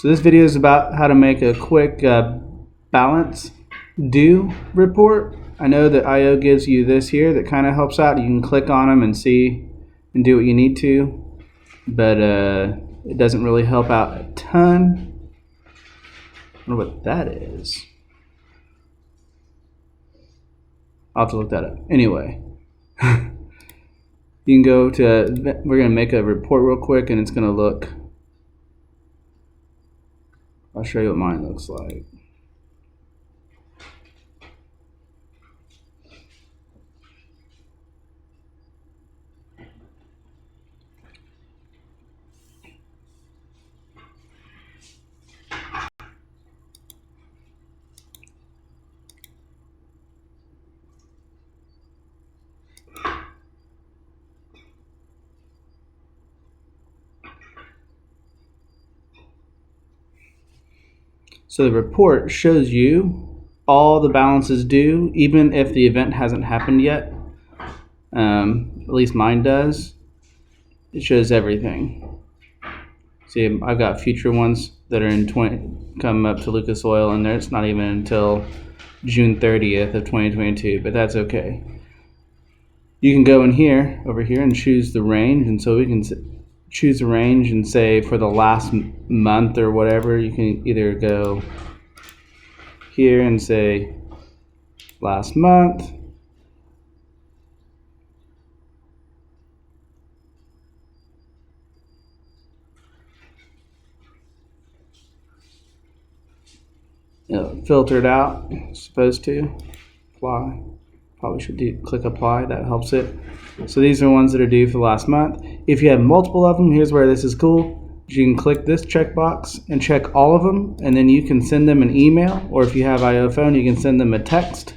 So this video is about how to make a quick balance due report. I know that IO gives you this here that kind of helps out. You can click on them and see and do what you need to, but it doesn't really help out a ton. I wonder what that is. I'll have to look that up. Anyway, you can go to, we're going to make a report real quick and it's going to look, I'll show you what mine looks like. So the report shows you all the balances due, even if the event hasn't happened yet. At least mine does. It shows everything. See, I've got future ones that are in come up to Lucas Oil, and it's not even until June 30th of 2022, but that's okay. You can go in here, over here, and choose the range, and so we can choose a range and say for the last month or whatever. You can either go here and say last month, it'll filter it out. It's supposed to apply. Probably should click apply. That helps it. So these are ones that are due for the last month. If you have multiple of them, here's where this is cool. You can click this checkbox and check all of them, and then you can send them an email, or if you have IO phone, you can send them a text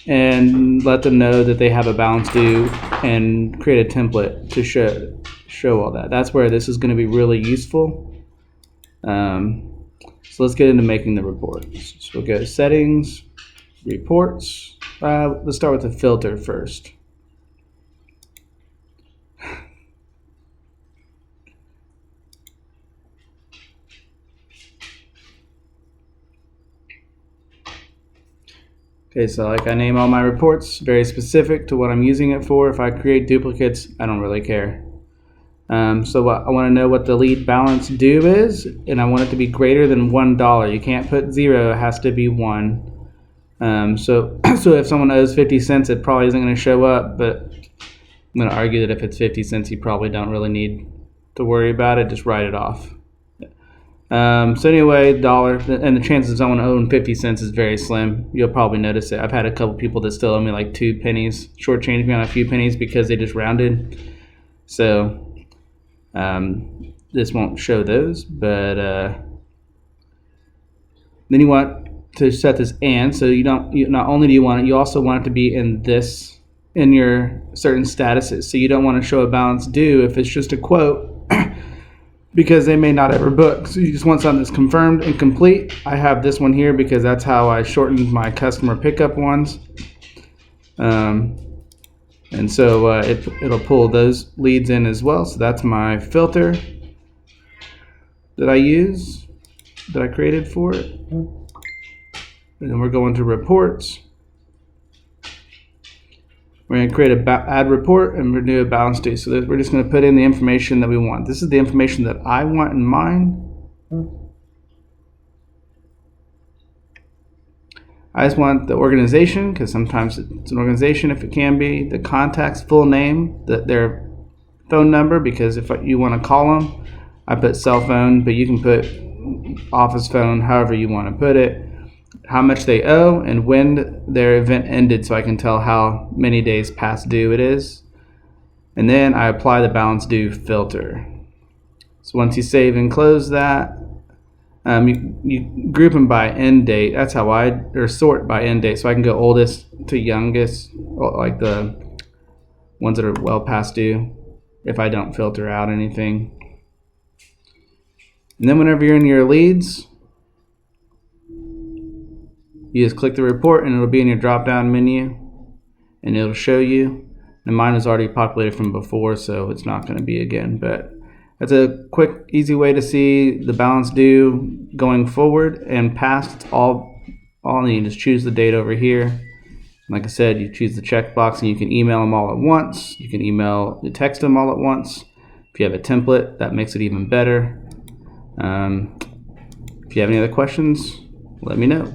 and let them know that they have a balance due and create a template to show all that. That's where this is going to be really useful. So let's get into making the report. So we'll go to settings, reports. Let's start with the filter first. Okay, so like I name all my reports, very specific to what I'm using it for. If I create duplicates, I don't really care. So I want to know what the lead balance due is, and I want it to be greater than $1. You can't put 0, it has to be 1. So if someone owes 50 cents, it probably isn't going to show up, but I'm going to argue that if it's 50 cents, you probably don't really need to worry about it. Just write it off. So anyway, dollar, and the chances of someone owing 50 cents is very slim. You'll probably notice it. I've had a couple people that still owe me like 2 pennies, shortchanged me on a few pennies because they just rounded. So this won't show those, but then you want to set this and, so not only do you want it, you also want it to be in your certain statuses. So you don't want to show a balance due if it's just a quote because they may not ever book. So you just want something that's confirmed and complete. I have this one here because that's how I shortened my customer pickup ones. And so it'll pull those leads in as well. So that's my filter that I use, that I created for it. And then we're going to reports. We're going to create add report and renew a balance due. So we're just going to put in the information that we want. This is the information that I want in mine. I just want the organization, because sometimes it's an organization if it can be, the contact's full name, their phone number, because if you want to call them, I put cell phone, but you can put office phone, however you want to put it, how much they owe, and when their event ended so I can tell how many days past due it is. And then I apply the balance due filter. So once you save and close that, you group them by end date. That's how or sort by end date. So I can go oldest to youngest, like the ones that are well past due, if I don't filter out anything. And then whenever you're in your leads, you just click the report and it'll be in your drop down menu and it'll show you. And mine was already populated from before, so it's not going to be again, but That's a quick, easy way to see the balance due going forward and past. It's all you need is choose the date over here. Like I said, you choose the checkbox and you can email them all at once. You can text them all at once. If you have a template, that makes it even better. If you have any other questions, let me know.